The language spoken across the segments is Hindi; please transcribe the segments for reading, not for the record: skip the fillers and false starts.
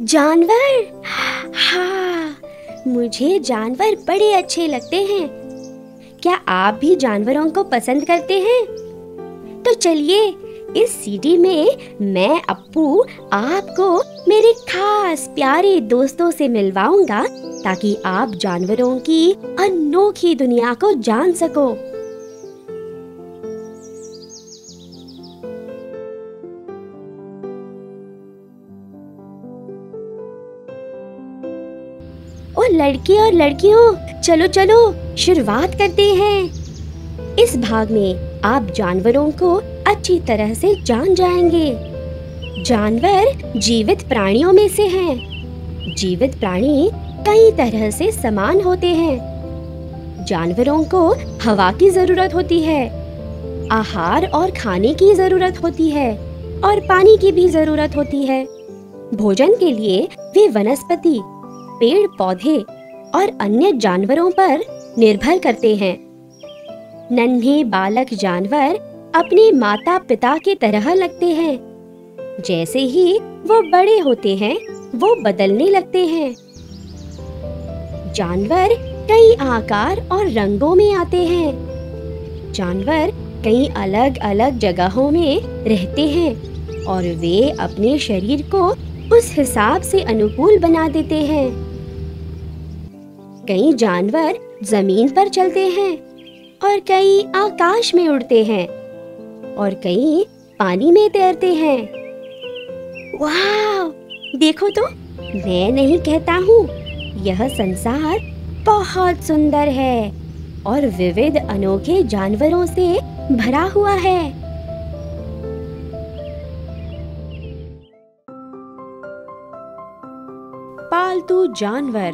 जानवर, हाँ, मुझे जानवर बड़े अच्छे लगते हैं। क्या आप भी जानवरों को पसंद करते हैं? तो चलिए, इस सीडी में मैं अप्पू आपको मेरे खास प्यारे दोस्तों से मिलवाऊंगा ताकि आप जानवरों की अनोखी दुनिया को जान सको। और लड़के और लड़कियों, चलो चलो शुरुआत करते हैं। इस भाग में आप जानवरों को अच्छी तरह से जान जाएंगे। जानवर जीवित प्राणियों में से हैं। जीवित प्राणी कई तरह से समान होते हैं। जानवरों को हवा की जरूरत होती है, आहार और खाने की जरूरत होती है और पानी की भी जरूरत होती है। भोजन के लिए वे वनस्पति, पेड़ पौधे और अन्य जानवरों पर निर्भर करते हैं। नन्हे बालक जानवर अपने माता पिता की तरह लगते हैं। जैसे ही वो बड़े होते हैं, वो बदलने लगते हैं। जानवर कई आकार और रंगों में आते हैं। जानवर कई अलग अलग जगहों में रहते हैं और वे अपने शरीर को उस हिसाब से अनुकूल बना देते हैं। कई जानवर जमीन पर चलते हैं और कई आकाश में उड़ते हैं और कई पानी में तैरते हैं। वाह! देखो तो, मैं नहीं कहता हूँ, यह संसार बहुत सुंदर है और विविध अनोखे जानवरों से भरा हुआ है। पालतू जानवर।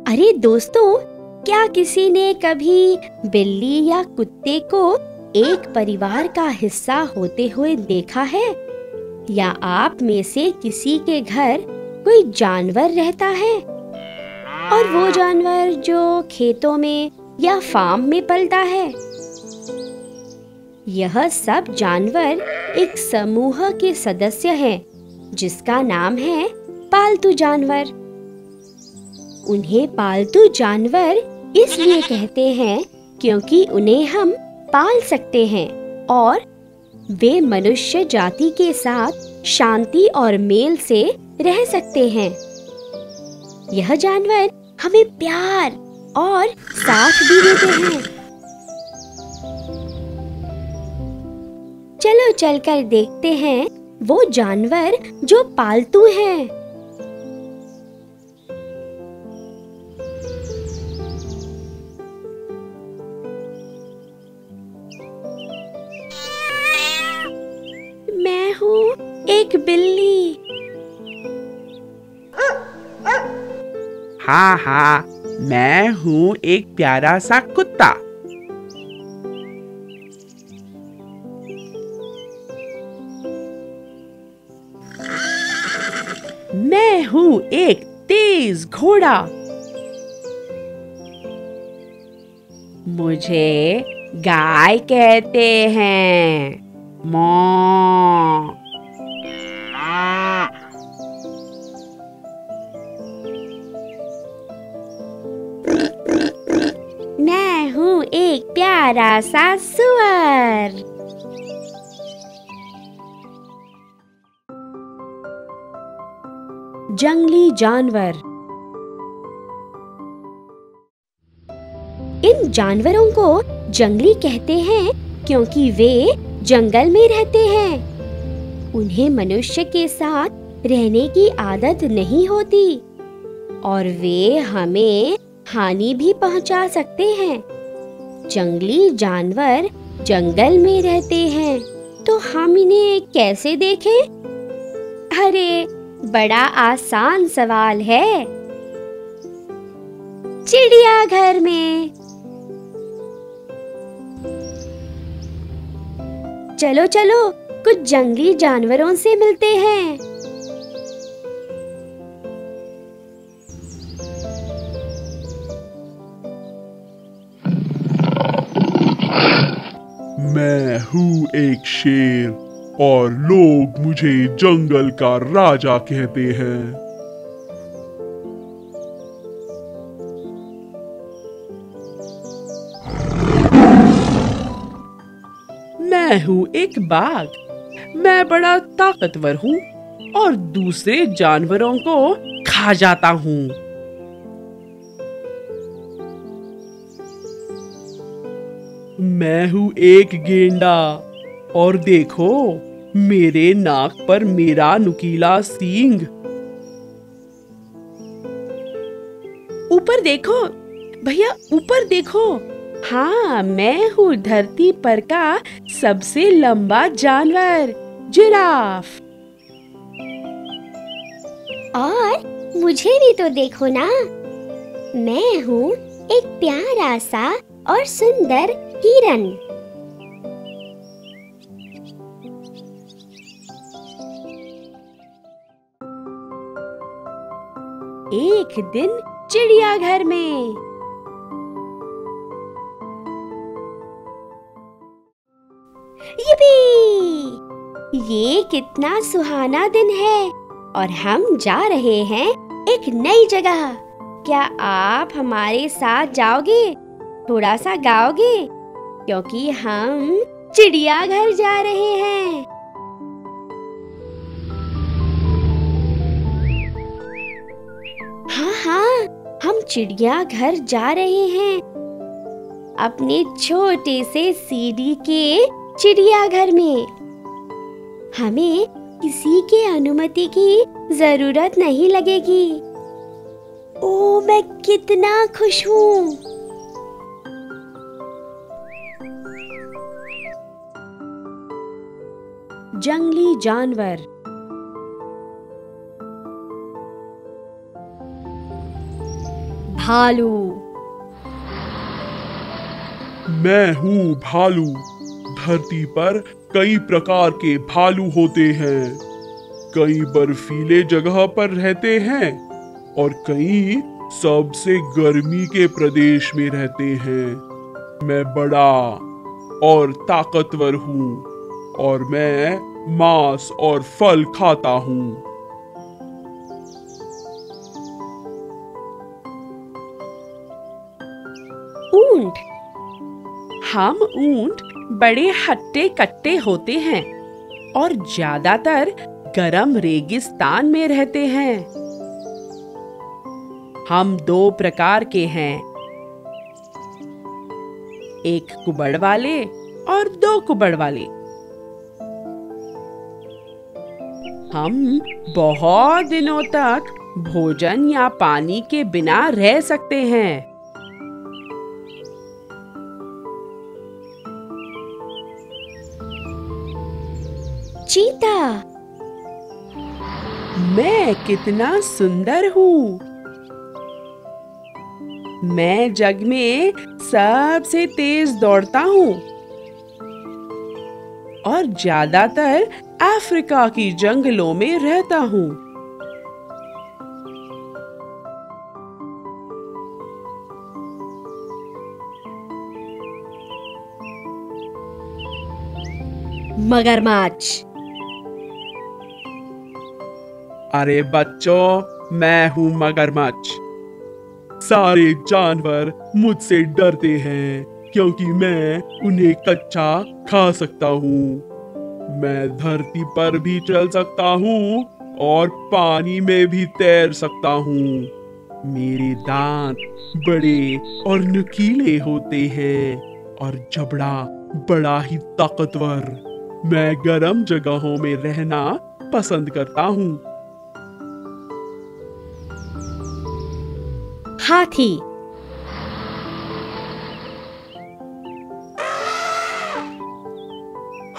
अरे दोस्तों, क्या किसी ने कभी बिल्ली या कुत्ते को एक परिवार का हिस्सा होते हुए देखा है? या आप में से किसी के घर कोई जानवर रहता है और वो जानवर जो खेतों में या फार्म में पलता है? यह सब जानवर एक समूह के सदस्य हैं जिसका नाम है पालतू जानवर। उन्हें पालतू जानवर इसलिए कहते हैं क्योंकि उन्हें हम पाल सकते हैं और वे मनुष्य जाति के साथ शांति और मेल से रह सकते हैं। यह जानवर हमें प्यार और साथ भी देते हैं। चलो चलकर देखते हैं वो जानवर जो पालतू हैं। मैं हूँ एक बिल्ली। हाँ हाँ, मैं हूँ एक प्यारा सा कुत्ता। मैं हूँ एक तेज घोड़ा। मुझे गाय कहते हैं। मॉ। मैं हूँ एक प्यारा सा सुअर। जंगली जानवर। इन जानवरों को जंगली कहते हैं क्योंकि वे जंगल में रहते हैं। उन्हें मनुष्य के साथ रहने की आदत नहीं होती और वे हमें हानि भी पहुंचा सकते हैं। जंगली जानवर जंगल में रहते हैं, तो हम इन्हें कैसे देखें? अरे, बड़ा आसान सवाल है। चिड़ियाघर में। चलो चलो कुछ जंगली जानवरों से मिलते हैं। मैं हूँ एक शेर। और लोग मुझे जंगल का राजा कहते हैं। मैं हूँ एक बाघ। मैं बड़ा ताकतवर हूँ और दूसरे जानवरों को खा जाता हूँ। मैं हूँ एक गेंडा और देखो मेरे नाक पर मेरा नुकीला सींग। ऊपर देखो भैया, ऊपर देखो। हाँ, मैं हूँ धरती पर का सबसे लंबा जानवर, जिराफ। और मुझे भी तो देखो ना, मैं हूँ एक प्यारा सा और सुंदर हिरन। एक दिन चिड़ियाघर में yippee! ये कितना सुहाना दिन है और हम जा रहे हैं एक नई जगह। क्या आप हमारे साथ जाओगे? थोड़ा सा गाओगे? क्योंकि हम चिड़ियाघर जा रहे हैं। हाँ हाँ, हम चिड़ियाघर जा रहे हैं, अपने छोटे से सीढ़ी के चिड़ियाघर में। हमें किसी के अनुमति की जरूरत नहीं लगेगी। ओ, मैं कितना खुश हूँ। जंगली जानवर। भालू। मैं हूँ भालू। धरती पर कई प्रकार के भालू होते हैं। कई बर्फीले जगह पर रहते हैं और कई सबसे गर्मी के प्रदेश में रहते हैं। मैं बड़ा और ताकतवर हूँ और मैं मांस और फल खाता हूँ। ऊंट। हम ऊंट बड़े हट्टे कट्टे होते हैं और ज्यादातर गरम रेगिस्तान में रहते हैं। हम दो प्रकार के हैं, एक कुबड़ वाले और दो कुबड़ वाले। हम बहुत दिनों तक भोजन या पानी के बिना रह सकते हैं। चीता। मैं कितना सुंदर हूँ। मैं जग में सबसे तेज दौड़ता हूँ और ज्यादातर अफ्रीका की जंगलों में रहता हूँ। मगरमच्छ। अरे बच्चों, मैं हूँ मगरमच्छ। सारे जानवर मुझसे डरते हैं क्योंकि मैं उन्हें कच्चा खा सकता हूँ। मैं धरती पर भी चल सकता हूँ और पानी में भी तैर सकता हूँ। मेरे दांत बड़े और नुकीले होते हैं और जबड़ा बड़ा ही ताकतवर। मैं गर्म जगहों में रहना पसंद करता हूँ। हाथी।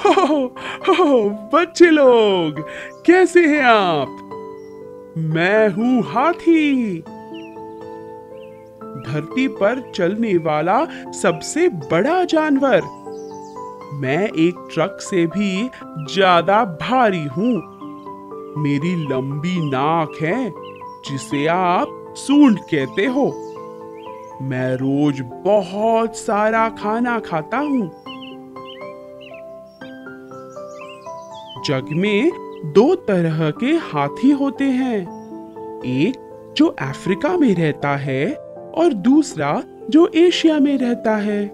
हो, बच्चे लोग कैसे हैं आप? मैं हूँ हाथी, धरती पर चलने वाला सबसे बड़ा जानवर। मैं एक ट्रक से भी ज्यादा भारी हूँ। मेरी लंबी नाक है जिसे आप सूंड कहते हो। मैं रोज बहुत सारा खाना खाता हूँ। जग में दो तरह के हाथी होते हैं, एक जो अफ्रीका में रहता है और दूसरा जो एशिया में रहता है।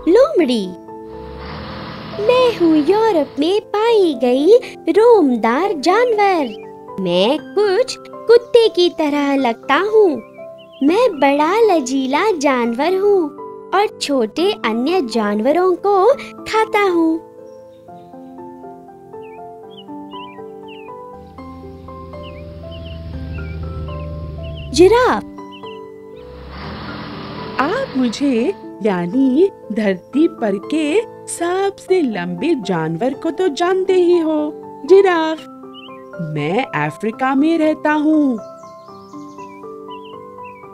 लोमड़ी। मैं हूँ यूरोप में पाई गई रोमदार जानवर। मैं कुछ कुत्ते की तरह लगता हूँ। मैं बड़ा लजीला जानवर हूँ और छोटे अन्य जानवरों को खाता हूँ। जिराफ। आप मुझे यानी धरती पर के सबसे लंबे जानवर को तो जानते ही हो, जिराफ। मैं अफ्रीका में रहता हूँ।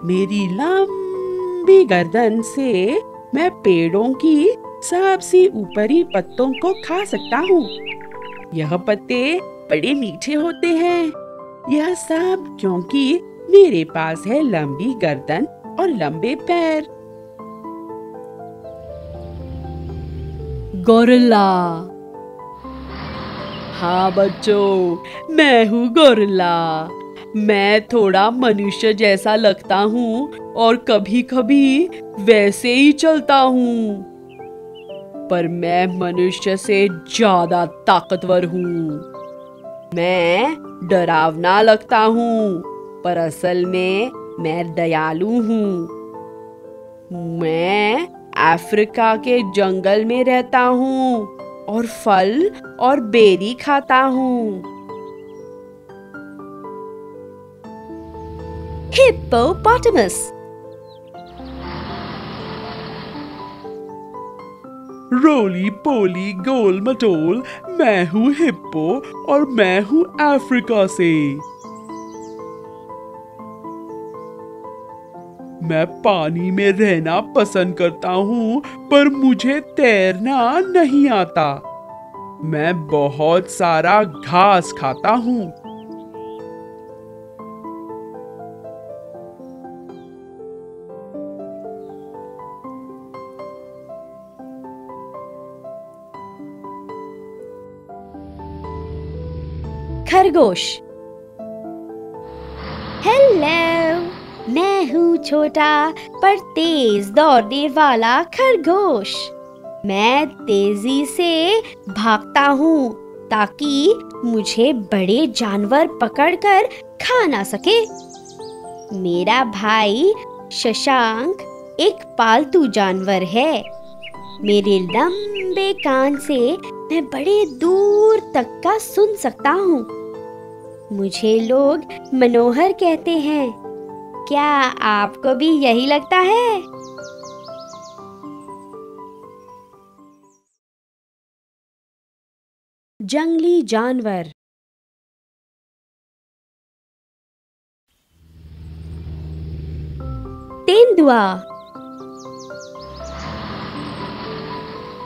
मेरी लंबी गर्दन से मैं पेड़ों की सबसे ऊपरी पत्तों को खा सकता हूँ। यह पत्ते बड़े मीठे होते हैं। यह सब क्योंकि मेरे पास है लंबी गर्दन और लंबे पैर। गोरिल्ला। हाँ बच्चों, मैं हूँ गोरिल्ला। मैं थोड़ा मनुष्य जैसा लगता हूँ और कभी-कभी वैसे ही चलता हूँ, पर मैं मनुष्य से ज्यादा ताकतवर हूँ। मैं डरावना लगता हूँ, पर असल में मैं दयालु हूँ। मैं अफ्रीका के जंगल में रहता हूँ और फल और बेरी खाता हूँ। हिप्पोपोटामस। रोली पोली गोल मटोल, मैं हूँ हिप्पो और मैं हूँ अफ्रीका से। मैं पानी में रहना पसंद करता हूँ, पर मुझे तैरना नहीं आता। मैं बहुत सारा घास खाता हूँ। खरगोश। हेलो, मैं हूँ छोटा पर तेज दौड़ने वाला खरगोश। मैं तेजी से भागता हूँ ताकि मुझे बड़े जानवर पकड़कर खा ना सके। मेरा भाई शशांक एक पालतू जानवर है। मेरे लंबे कान से मैं बड़े दूर तक का सुन सकता हूँ। मुझे लोग मनोहर कहते हैं। क्या आपको भी यही लगता है? जंगली जानवर। तेंदुआ।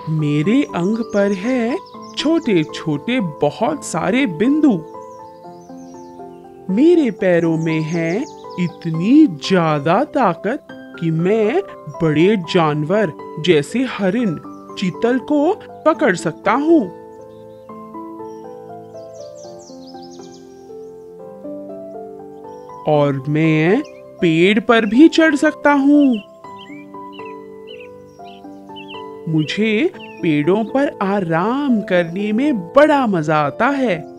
मेरे अंग पर है छोटे छोटे बहुत सारे बिंदु। मेरे पैरों में है इतनी ज्यादा ताकत कि मैं बड़े जानवर जैसे हरिन, चीतल को पकड़ सकता हूँ। और मैं पेड़ पर भी चढ़ सकता हूँ। मुझे पेड़ों पर आराम करने में बड़ा मजा आता है।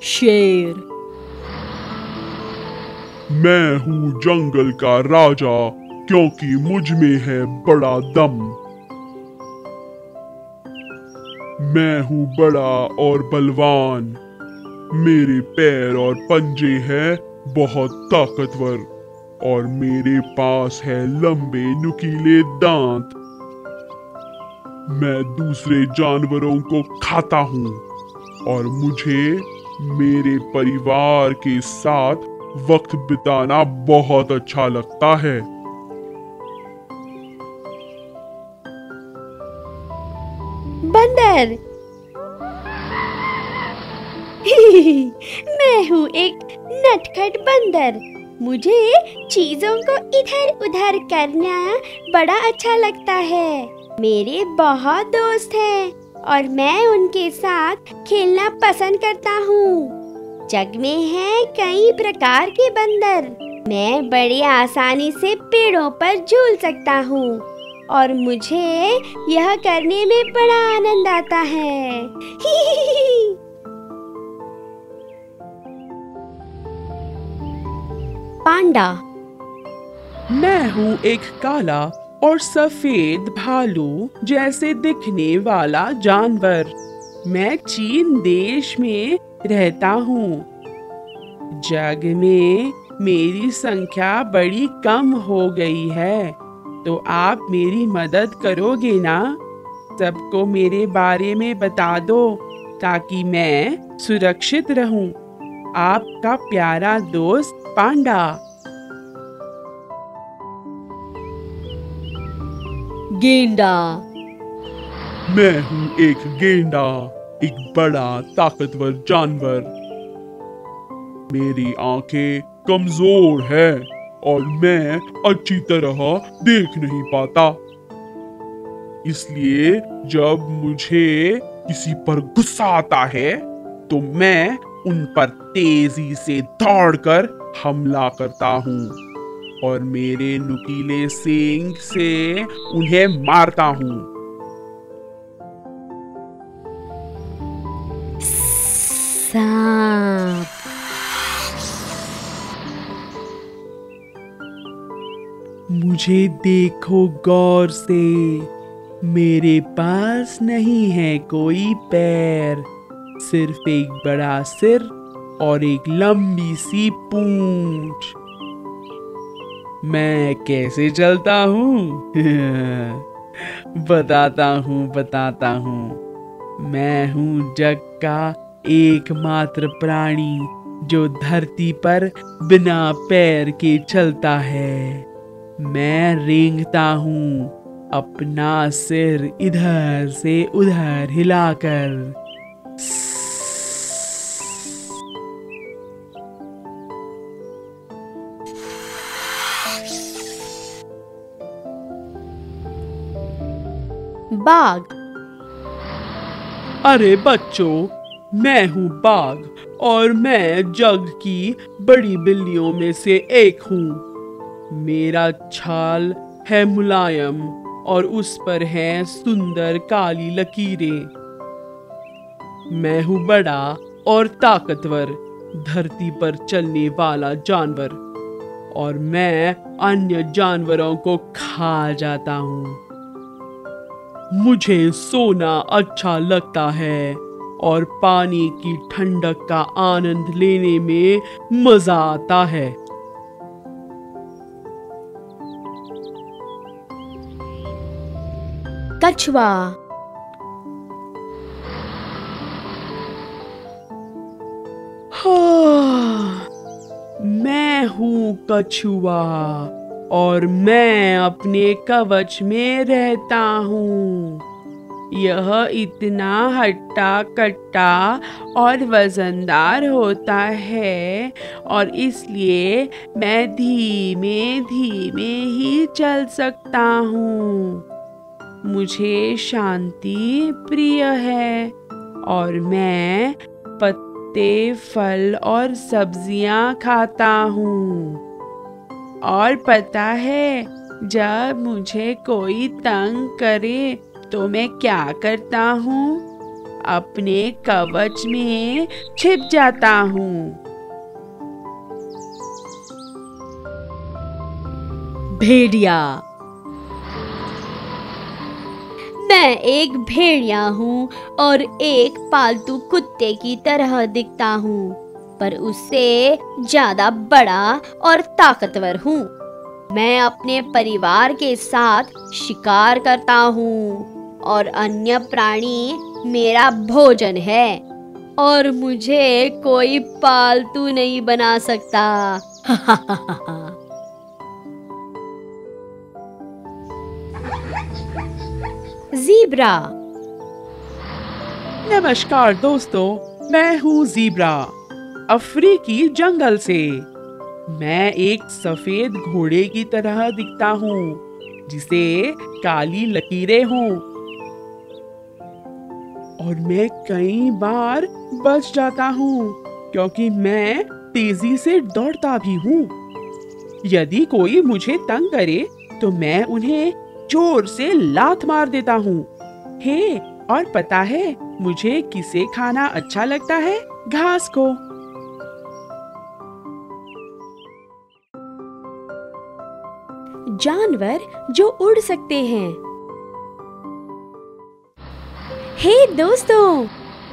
शेर। मैं हूँ जंगल का राजा, क्योंकि मुझ में है बड़ा दम। मैं हूँ बड़ा और बलवान। मेरे पैर और पंजे हैं बहुत ताकतवर और मेरे पास है लंबे नुकीले दांत। मैं दूसरे जानवरों को खाता हूँ और मुझे मेरे परिवार के साथ वक्त बिताना बहुत अच्छा लगता है। बंदर। मैं हूँ एक नटखट बंदर। मुझे चीजों को इधर उधर करना बड़ा अच्छा लगता है। मेरे बहुत दोस्त हैं और मैं उनके साथ खेलना पसंद करता हूँ। जग में हैं कई प्रकार के बंदर। मैं बड़ी आसानी से पेड़ों पर झूल सकता हूँ और मुझे यह करने में बड़ा आनंद आता है। पांडा। मैं हूँ एक काला और सफेद भालू जैसे दिखने वाला जानवर। मैं चीन देश में रहता हूँ। जग में मेरी संख्या बड़ी कम हो गई है, तो आप मेरी मदद करोगे ना? सबको मेरे बारे में बता दो ताकि मैं सुरक्षित रहूं। आपका प्यारा दोस्त पांडा। गेंडा। मैं हूँ एक गेंडा, एक बड़ा ताकतवर जानवर। मेरी आंखें कमजोर है और मैं अच्छी तरह देख नहीं पाता। इसलिए जब मुझे किसी पर गुस्सा आता है तो मैं उन पर तेजी से दौड़कर हमला करता हूँ और मेरे नुकीले सींग से उन्हें मारता हूँ। सांप। मुझे देखो गौर से। मेरे पास नहीं है कोई पैर, सिर्फ एक बड़ा सिर और एक लंबी सी पूंछ। मैं कैसे चलता हूँ? बताता हूँ। मैं हूँ जग का एकमात्र प्राणी जो धरती पर बिना पैर के चलता है। मैं रेंगता हूँ, अपना सिर इधर से उधर हिलाकर। बाघ। अरे बच्चों, मैं हूँ बाघ और मैं जग की बड़ी बिल्लियों में से एक हूँ। मेरा छाल है मुलायम और उस पर है सुंदर काली लकीरें। मैं हूँ बड़ा और ताकतवर, धरती पर चलने वाला जानवर और मैं अन्य जानवरों को खा जाता हूँ। मुझे सोना अच्छा लगता है और पानी की ठंडक का आनंद लेने में मजा आता है। कछुआ। हाँ, मैं हूँ कछुआ और मैं अपने कवच में रहता हूँ। यह इतना हट्टा कट्टा और वजनदार होता है और इसलिए मैं धीमे धीमे ही चल सकता हूँ। मुझे शांति प्रिय है और मैं पत्ते, फल और सब्जियां खाता हूँ। और पता है, जब मुझे कोई तंग करे तो मैं क्या करता हूँ? अपने कवच में छिप जाता हूँ। भेड़िया। मैं एक भेड़िया हूँ और एक पालतू कुत्ते की तरह दिखता हूँ, पर उससे ज्यादा बड़ा और ताकतवर हूँ। मैं अपने परिवार के साथ शिकार करता हूँ और अन्य प्राणी मेरा भोजन है और मुझे कोई पालतू नहीं बना सकता। ज़ीब्रा। नमस्कार दोस्तों, मैं हूँ ज़ीब्रा, अफ्रीकी जंगल से। मैं एक सफेद घोड़े की तरह दिखता हूँ जिसे काली लकीरें हों, और मैं कई बार बच जाता हूँ क्योंकि मैं तेजी से दौड़ता भी हूँ। यदि कोई मुझे तंग करे तो मैं उन्हें जोर से लात मार देता हूँ। हे, और पता है मुझे किसे खाना अच्छा लगता है? घास को। जानवर जो उड़ सकते हैं। हे दोस्तों,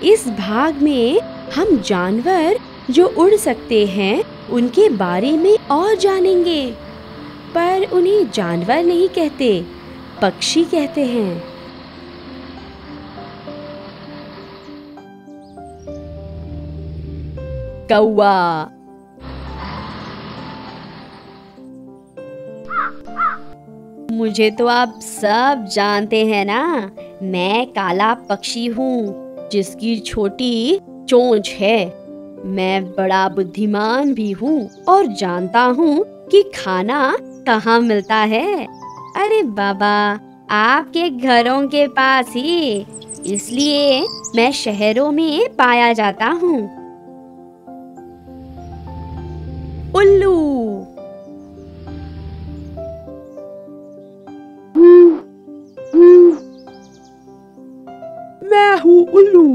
इस भाग में हम जानवर जो उड़ सकते हैं उनके बारे में और जानेंगे। पर उन्हें जानवर नहीं कहते, पक्षी कहते हैं। कौवा, मुझे तो आप सब जानते हैं ना, मैं काला पक्षी हूँ जिसकी छोटी चोंच है। मैं बड़ा बुद्धिमान भी हूँ और जानता हूँ कि खाना कहाँ मिलता है। अरे बाबा, आपके घरों के पास ही, इसलिए मैं शहरों में पाया जाता हूँ। उल्लू, मैं हूँ उल्लू,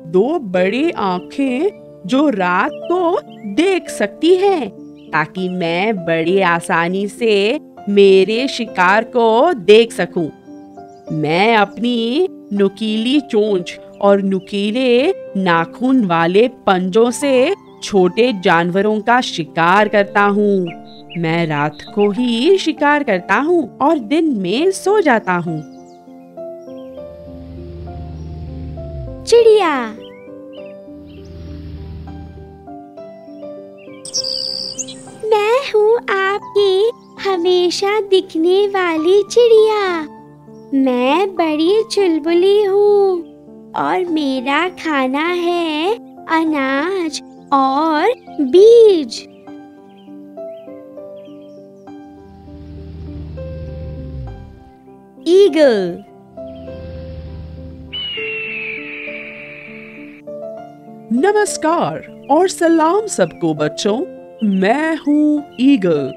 दो बड़ी आँखें जो रात को देख सकती हैं, ताकि मैं बड़ी आसानी से मेरे शिकार को देख सकूं। मैं अपनी नुकीली चोंच और नुकीले नाखून वाले पंजों से छोटे जानवरों का शिकार करता हूँ। मैं रात को ही शिकार करता हूँ और दिन में सो जाता हूँ। चिड़िया, मैं हूँ आपकी हमेशा दिखने वाली चिड़िया। मैं बड़ी चुलबुली हूँ और मेरा खाना है अनाज और बीज। ईगल, नमस्कार और सलाम सबको बच्चों। मैं हूँ ईगल,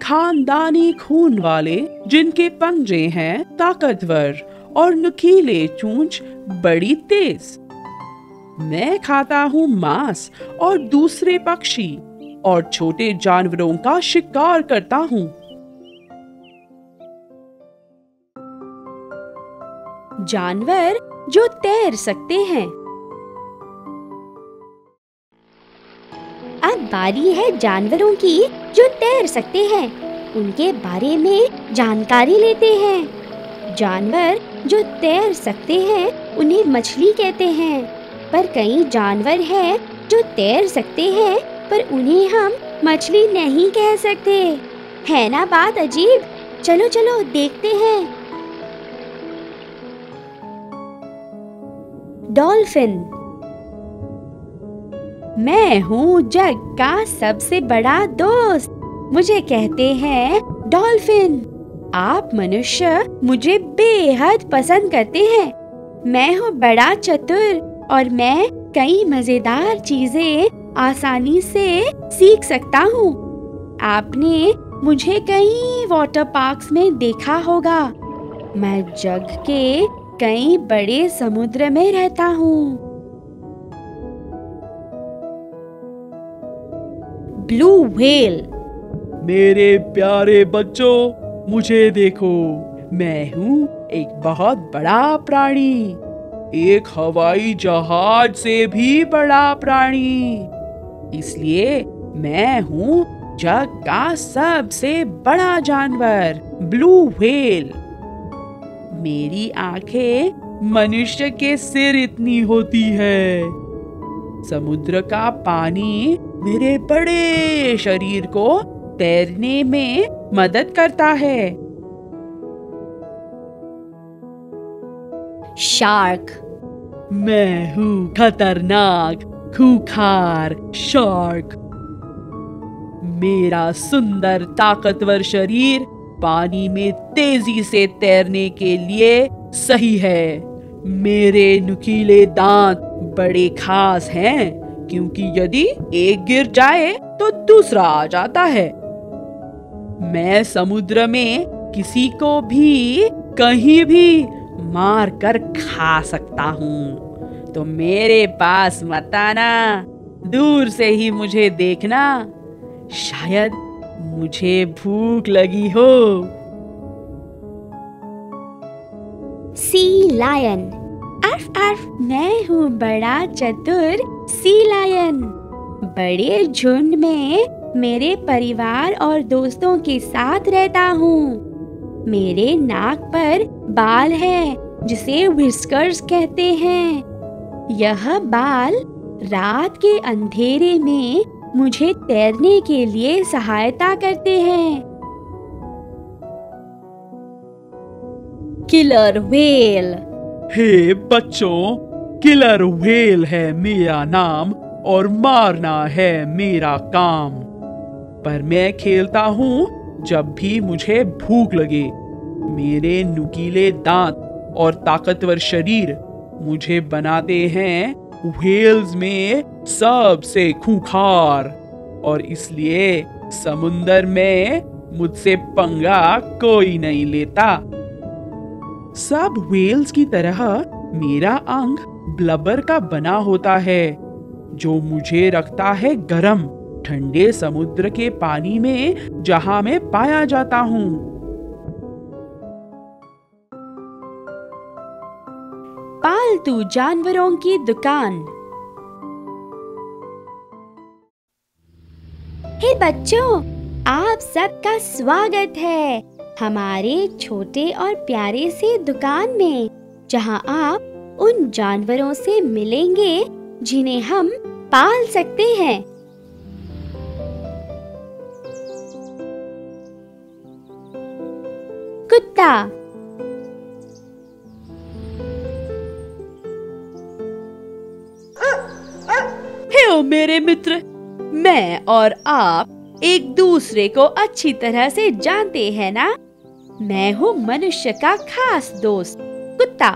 खानदानी खून वाले जिनके पंजे हैं ताकतवर और नुकीले चोंच बड़ी तेज। मैं खाता हूँ मांस और दूसरे पक्षी और छोटे जानवरों का शिकार करता हूँ। जानवर जो तैर सकते हैं। अब बारी है जानवरों की जो तैर सकते हैं। उनके बारे में जानकारी लेते हैं। जानवर जो तैर सकते हैं उन्हें मछली कहते हैं। पर कई जानवर हैं जो तैर सकते हैं पर उन्हें हम मछली नहीं कह सकते। है ना बात अजीब? चलो चलो देखते हैं। डॉल्फिन, मैं हूँ जग का सबसे बड़ा दोस्त। मुझे कहते हैं डॉल्फिन। आप मनुष्य मुझे बेहद पसंद करते हैं। मैं हूँ बड़ा चतुर और मैं कई मजेदार चीजें आसानी से सीख सकता हूँ। आपने मुझे कई वाटर पार्क्स में देखा होगा। मैं जग के कई बड़े समुद्र में रहता हूँ। ब्लू व्हेल, मेरे प्यारे बच्चों, मुझे देखो, मैं हूँ एक बहुत बड़ा प्राणी, एक हवाई जहाज से भी बड़ा प्राणी। इसलिए मैं हूँ जग का सबसे बड़ा जानवर, ब्लू व्हेल। मेरी आंखें मनुष्य के सिर इतनी होती है। समुद्र का पानी मेरे बड़े शरीर को तैरने में मदद करता है। शार्क, मैं हूँ खतरनाक खूंखार शार्क। मेरा सुंदर ताकतवर शरीर पानी में तेजी से तैरने के लिए सही है। मेरे नुकीले दांत बड़े खास हैं, क्योंकि यदि एक गिर जाए तो दूसरा आ जाता है। मैं समुद्र में किसी को भी कहीं भी मार कर खा सकता हूँ। तो मेरे पास मत आना, दूर से ही मुझे देखना। शायद मुझे भूख लगी हो। Sea lion. अर्फ अर्फ, मैं हूँ बड़ा चतुर सी लायन। बड़े झुंड में मेरे परिवार और दोस्तों के साथ रहता हूँ। मेरे नाक पर बाल है जिसे व्हिस्कर्स कहते हैं। यह बाल रात के अंधेरे में मुझे तैरने के लिए सहायता करते हैं। Killer whale. हे बच्चों, किलर व्हेल है मेरा नाम और मारना है मेरा काम। पर मैं खेलता हूँ जब भी मुझे भूख लगे। मेरे नुकीले दांत और ताकतवर शरीर मुझे बनाते हैं व्हेल्स में सबसे खूंखार, और इसलिए समुंदर में मुझसे पंगा कोई नहीं लेता। सब व्हेल्स की तरह मेरा अंग ब्लबर का बना होता है, जो मुझे रखता है गरम ठंडे समुद्र के पानी में जहां मैं पाया जाता हूँ। पालतू जानवरों की दुकान। हे बच्चों, आप सबका स्वागत है हमारे छोटे और प्यारे से दुकान में, जहां आप उन जानवरों से मिलेंगे जिन्हें हम पाल सकते हैं। कुत्ता। हे मेरे मित्र, मैं और आप एक दूसरे को अच्छी तरह से जानते हैं ना। मैं हूँ मनुष्य का खास दोस्त कुत्ता।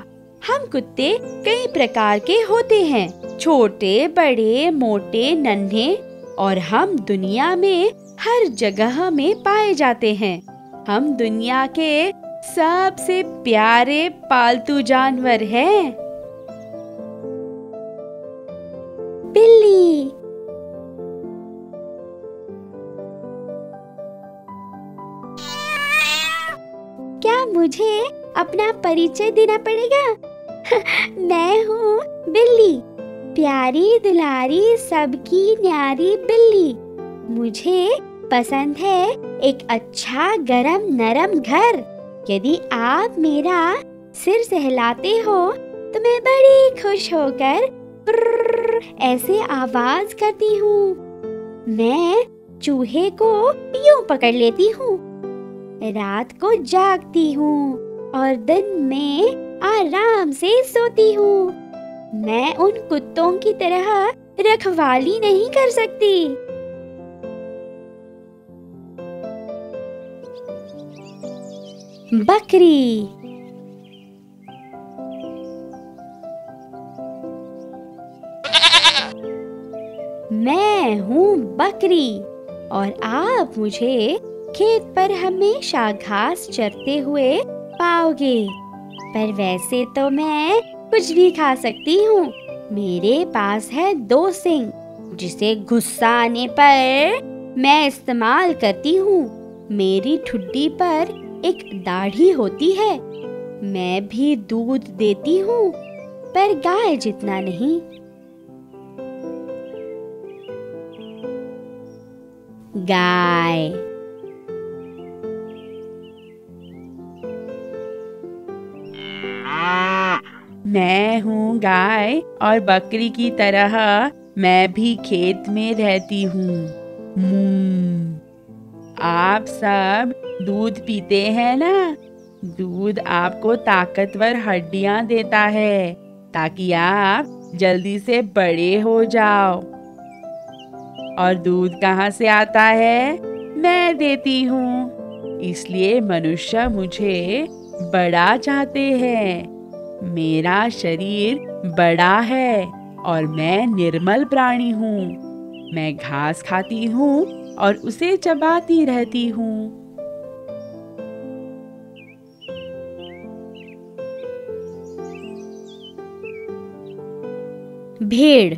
हम कुत्ते कई प्रकार के होते हैं, छोटे, बड़े, मोटे, नन्हे, और हम दुनिया में हर जगह में पाए जाते हैं। हम दुनिया के सबसे प्यारे पालतू जानवर हैं। बिल्ली। क्या मुझे अपना परिचय देना पड़ेगा? मैं हूँ बिल्ली, प्यारी दुलारी सबकी न्यारी बिल्ली। मुझे पसंद है एक अच्छा गरम नरम घर। यदि आप मेरा सिर सहलाते हो तो मैं बड़ी खुश होकर ऐसे आवाज करती हूँ। मैं चूहे को यूं पकड़ लेती हूँ, रात को जागती हूँ और दिन में आराम से सोती हूँ। मैं उन कुत्तों की तरह रखवाली नहीं कर सकती। बकरी। मैं हूँ बकरी और आप मुझे खेत पर हमेशा घास चरते हुए पाओगे। पर वैसे तो मैं कुछ भी खा सकती हूँ। मेरे पास है 2 सींग, जिसे गुस्सा आने पर मैं इस्तेमाल करती हूँ। मेरी ठुड्डी पर एक दाढ़ी होती है। मैं भी दूध देती हूँ, पर गाय जितना नहीं। गाय। मैं हूँ गाय और बकरी की तरह मैं भी खेत में रहती हूँ। आप सब दूध पीते हैं ना? दूध आपको ताकतवर हड्डियाँ देता है, ताकि आप जल्दी से बड़े हो जाओ। और दूध कहाँ से आता है? मैं देती हूँ। इसलिए मनुष्य मुझे बड़ा चाहते हैं। मेरा शरीर बड़ा है और मैं निर्मल प्राणी हूँ। मैं घास खाती हूँ और उसे चबाती रहती हूँ। भेड़।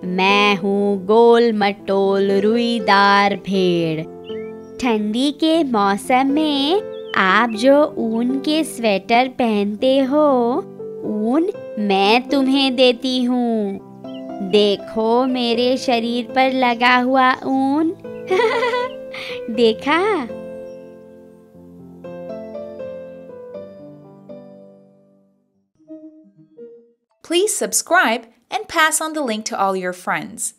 मैं हूँ गोल मटोल रुईदार भेड़। ठंडी के मौसम में आप जो ऊन के स्वेटर पहनते हो, ऊन मैं तुम्हें देती हूँ। देखो मेरे शरीर पर लगा हुआ ऊन। देखा? Please subscribe and pass on the link to all your friends.